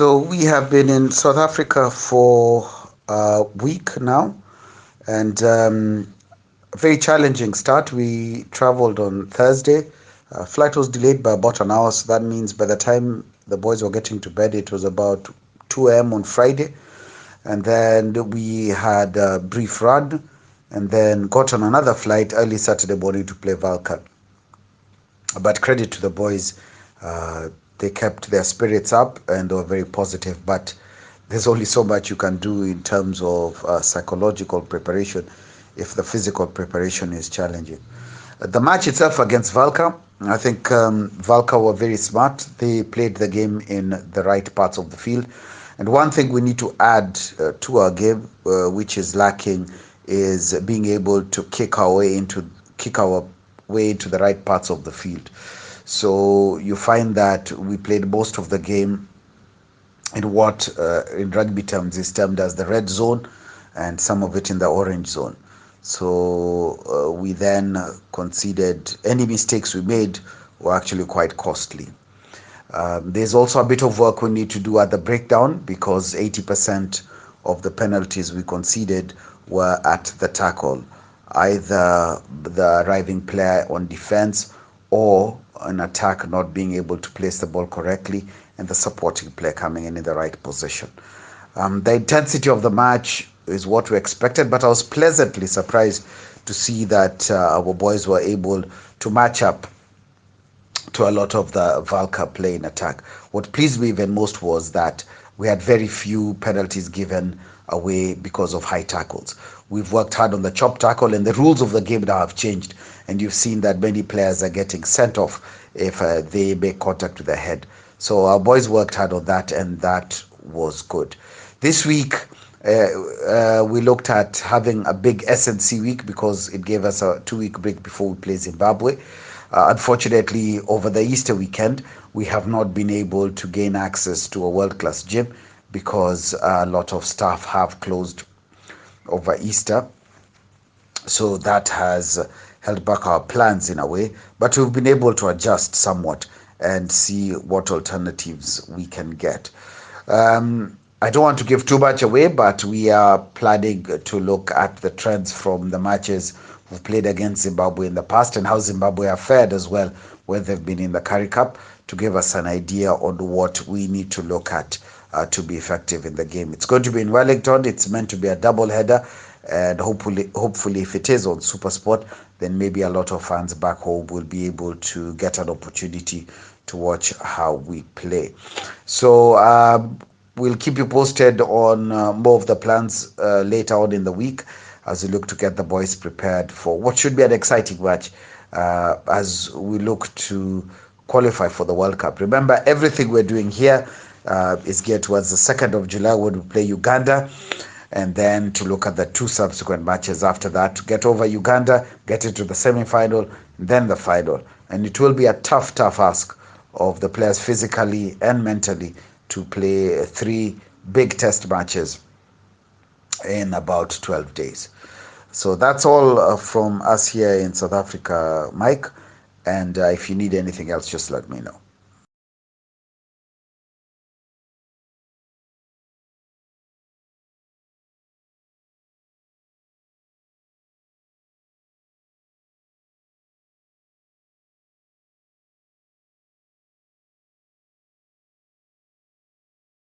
So we have been in South Africa for a week now, and a very challenging start. We traveled on Thursday. Flight was delayed by about an hour, so that means by the time the boys were getting to bed, it was about 2 a.m. on Friday. And then we had a brief run, and then got on another flight early Saturday morning to play Valke. But credit to the boys, uh, they kept their spirits up and they were very positive. But there's only so much you can do in terms of psychological preparation if the physical preparation is challenging. The match itself against Valka, I think Valka were very smart. They played the game in the right parts of the field. And one thing we need to add to our game, which is lacking, is being able to kick our way into the right parts of the field. So you find that we played most of the game in what in rugby terms is termed as the red zone, and some of it in the orange zone. So we then conceded. Any mistakes we made were actually quite costly. There's also a bit of work we need to do at the breakdown, because 80% of the penalties we conceded were at the tackle, either the arriving player on defense or an attack not being able to place the ball correctly and the supporting player coming in the right position. The intensity of the match is what we expected, but I was pleasantly surprised to see that our boys were able to match up to a lot of the Valka play in attack. What pleased me even most was that we had very few penalties given away because of high tackles. We've worked hard on the chop tackle, and the rules of the game now have changed. And you've seen that many players are getting sent off if they make contact with the head. So our boys worked hard on that, and that was good. This week, we looked at having a big SNC week because it gave us a 2 week break before we play Zimbabwe. Unfortunately, over the Easter weekend, we have not been able to gain access to a world-class gym because a lot of staff have closed over Easter. So that has held back our plans in a way, but we've been able to adjust somewhat and see what alternatives we can get. I don't want to give too much away, but we are planning to look at the trends from the matches we've played against Zimbabwe in the past and how Zimbabwe have fared as well when they've been in the Currie Cup, to give us an idea on what we need to look at to be effective in the game. It's going to be in Wellington. It's meant to be a double header, and hopefully, if it is on SuperSport, then maybe a lot of fans back home will be able to get an opportunity to watch how we play. So we'll keep you posted on more of the plans later on in the week as we look to get the boys prepared for what should be an exciting match as we look to qualify for the World Cup. Remember, everything we're doing here is geared towards the 2nd of July when we play Uganda, and then to look at the 2 subsequent matches after that to get over Uganda, get into the semi-final, and then the final. And it will be a tough ask of the players physically and mentally to play 3 big test matches in about 12 days. So that's all from us here in South Africa, Mike. And if you need anything else, just let me know.